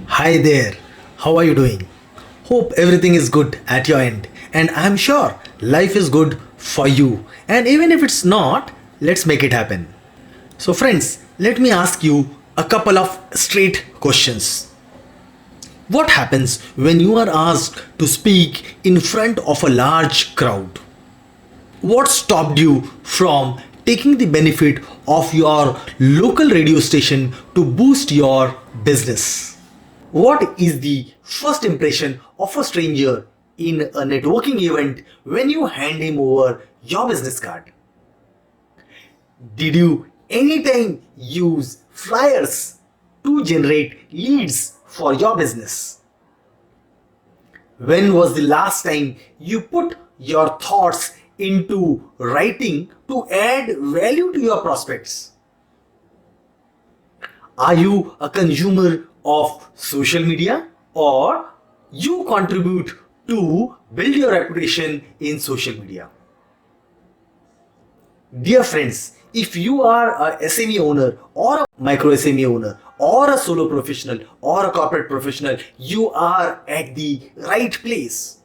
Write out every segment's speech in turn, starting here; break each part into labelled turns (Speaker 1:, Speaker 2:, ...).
Speaker 1: Hi there, how are you doing? Hope everything is good at your end, and I'm sure life is good for you. And even if it's not, let's make it happen. So, friends, let me ask you a couple of straight questions. What happens when you are asked to speak in front of a large crowd? What stopped you from taking the benefit of your local radio station to boost your business? What is the first impression of a stranger in a networking event when you hand him over your business card? Did you anytime use flyers to generate leads for your business? When was the last time you put your thoughts into writing to add value to your prospects? Are you a consumer of social media, or you contribute to build your reputation in social media? Dear friends, if you are a SME owner or a micro SME owner or a solo professional or a corporate professional, you are at the right place.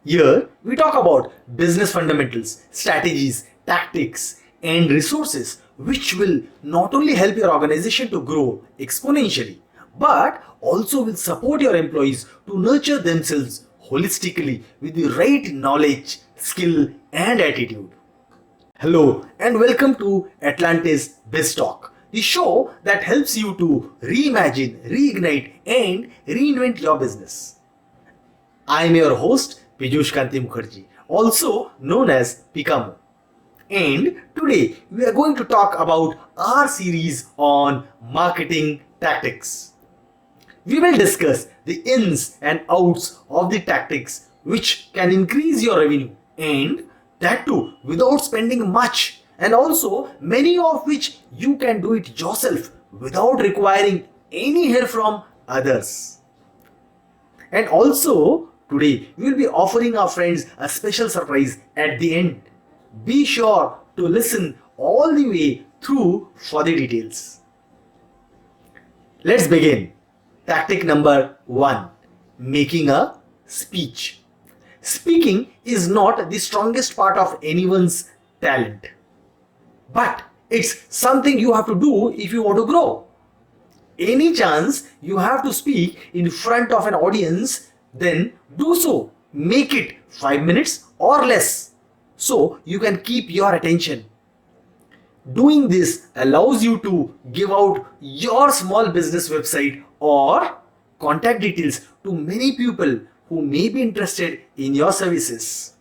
Speaker 1: Here we talk about business fundamentals, strategies, tactics, and resources which will not only help your organization to grow exponentially, but also will support your employees to nurture themselves holistically with the right knowledge, skill, and attitude. Hello and welcome to Atlantis BizTalk, the show that helps you to reimagine, reignite, and reinvent your business. I am your host, Pijush Kanti, also known as PiKaMu. And today we are going to talk about our series on marketing tactics. We will discuss the ins and outs of the tactics which can increase your revenue, and that too without spending much, and also many of which you can do it yourself without requiring any help from others. And also today we will be offering our friends a special surprise at the end. Be sure to listen all the way through for the details. Let's begin. Tactic number 1, making a speech. Speaking is not the strongest part of anyone's talent, but it's something you have to do if you want to grow. Any chance you have to speak in front of an audience, then do so. Make it 5 minutes or less so you can keep your attention. Doing this allows you to give out your small business website or contact details to many people who may be interested in your services.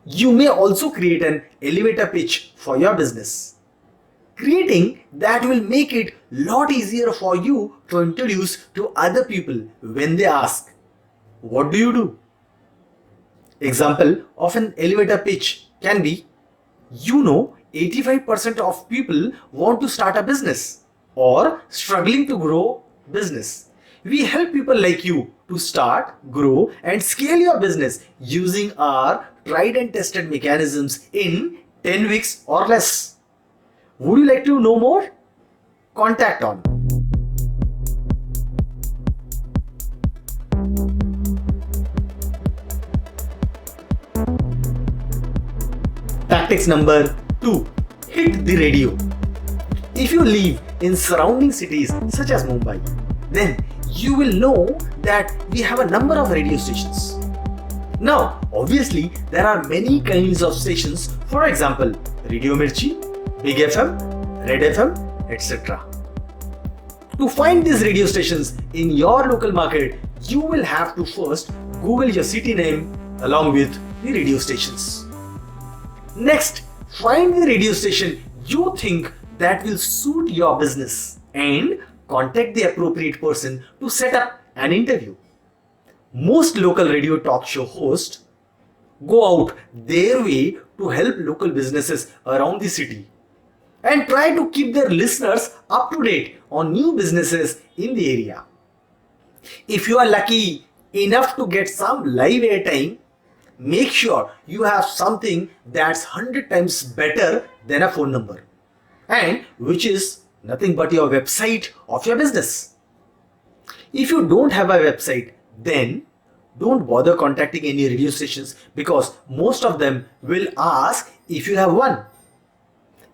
Speaker 1: You may also create an elevator pitch for your business, creating that will make it lot easier for you to introduce to other people when they ask, "What do you do?" Example of an elevator pitch can be, 85% of people want to start a business or struggling to grow business. We help people like you to start, grow, and scale your business using our tried and tested mechanisms in 10 weeks or less. Would you like to know more? Contact on. Tactics number 2, hit the radio. If you live in surrounding cities such as Mumbai, then you will know that we have a number of radio stations. Now, obviously, there are many kinds of stations, for example, Radio Mirchi, Big FM, Red FM, etc. To find these radio stations in your local market, you will have to first Google your city name along with the radio stations. Next, find the radio station you think that will suit your business and contact the appropriate person to set up an interview. Most local radio talk show hosts go out their way to help local businesses around the city and try to keep their listeners up to date on new businesses in the area. If you are lucky enough to get some live airtime, make sure you have something that's 100 times better than a phone number, and which is nothing but your website of your business. If you don't have a website, then don't bother contacting any radio stations because most of them will ask if you have one.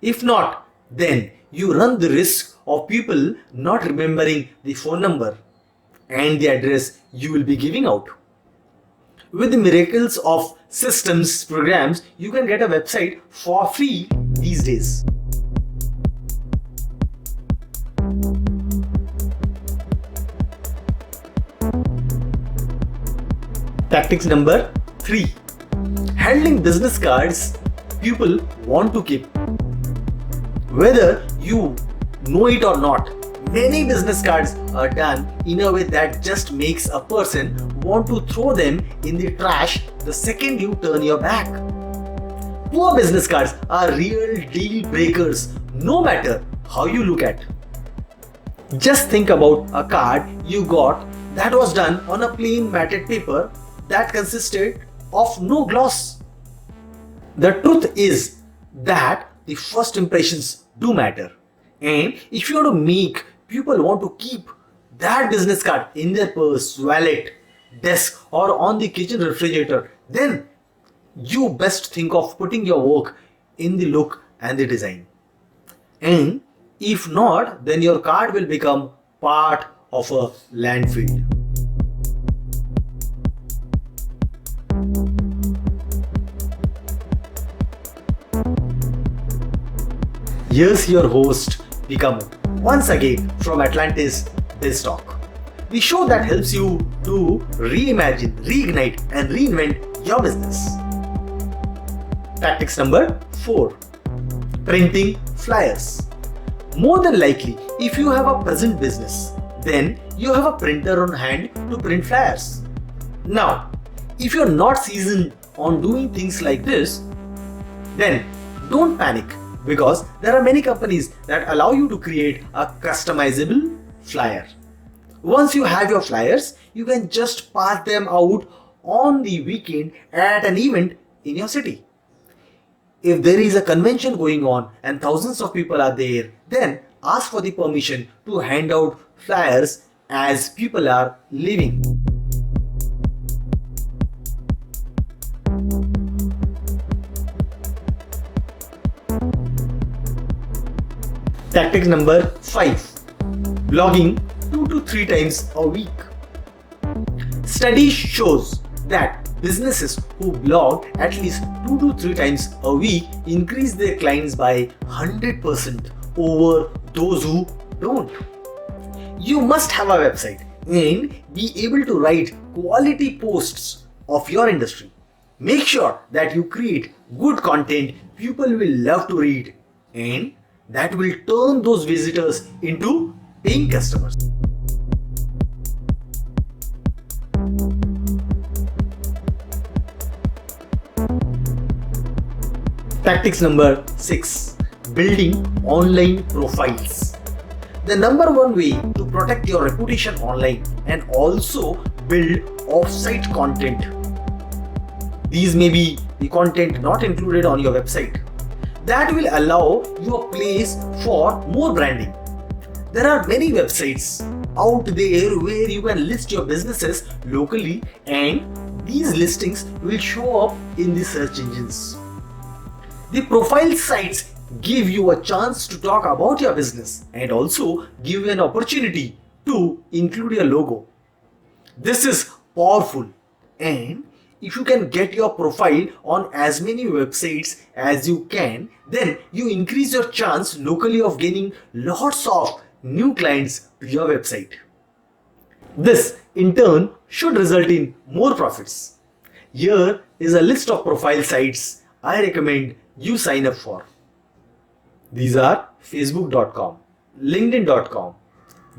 Speaker 1: If not, then you run the risk of people not remembering the phone number and the address you will be giving out. With the miracles of systems, programs, you can get a website for free these days. Tactics number 3. Handling business cards people want to keep. Whether you know it or not, many business cards are done in a way that just makes a person want to throw them in the trash the second you turn your back. Poor business cards are real deal breakers no matter how you look at. Just think about a card you got that was done on a plain matted paper that consisted of no gloss. The truth is that the first impressions do matter, and if you want to make people want to keep that business card in their purse, wallet, desk, or on the kitchen refrigerator, then you best think of putting your work in the look and the design. And if not, then your card will become part of a landfill. Here's your host, PiKaMu, once again from Atlantis BizTalk, the show that helps you to reimagine, reignite, and reinvent your business. Tactics number 4. Printing flyers. More than likely, if you have a present business, then you have a printer on hand to print flyers. Now, if you're not seasoned on doing things like this, then don't panic, because there are many companies that allow you to create a customizable flyer. Once you have your flyers, you can just pass them out on the weekend at an event in your city. If there is a convention going on and thousands of people are there, then ask for the permission to hand out flyers as people are leaving. Tactic number 5. Blogging 2 to 3 times a week. Study shows that businesses who blog at least 2 to 3 times a week increase their clients by 100% over those who don't. You must have a website and be able to write quality posts of your industry. Make sure that you create good content people will love to read, and that will turn those visitors into paying customers. Tactics number 6. Building online profiles. The number one way to protect your reputation online and also build off-site content. These may be the content not included on your website. That will allow you a place for more branding. There are many websites out there where you can list your businesses locally, and these listings will show up in the search engines. The profile sites give you a chance to talk about your business and also give you an opportunity to include your logo. This is powerful, and if you can get your profile on as many websites as you can, then you increase your chance locally of gaining lots of new clients to your website. This in turn should result in more profits. Here is a list of profile sites I recommend you sign up for. These are facebook.com, linkedin.com,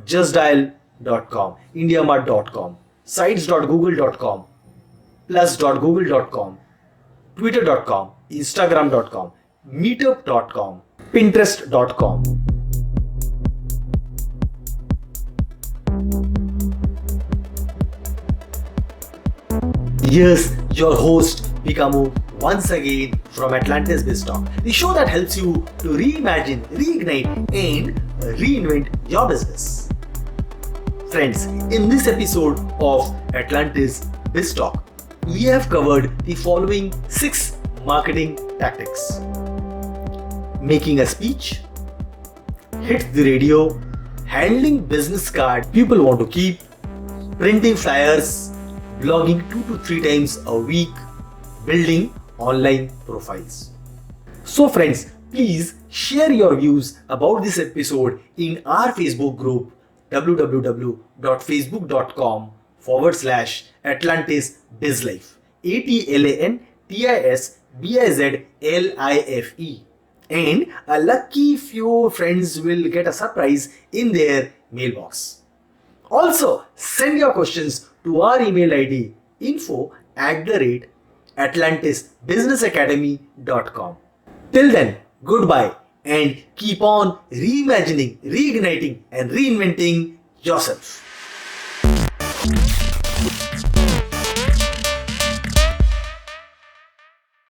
Speaker 1: justdial.com, indiamart.com, sites.google.com, plus.google.com, twitter.com, instagram.com, meetup.com, pinterest.com. Here's your host PiKaMu once again from Atlantis BizTalk, the show that helps you to reimagine, reignite, and reinvent your business. Friends, in this episode of Atlantis BizTalk, we have covered the following 6 marketing tactics: making a speech, hit the radio, handling business card people want to keep, printing flyers, blogging 2 to 3 times a week, building online profiles. So friends, please share your views about this episode in our Facebook group www.facebook.com/Atlantis BizLife, ATLANTISBIZLIFE, and a lucky few friends will get a surprise in their mailbox. Also, send your questions to our email ID info@atlantisbusinessacademy.com. Till then, goodbye and keep on reimagining, reigniting and reinventing yourself.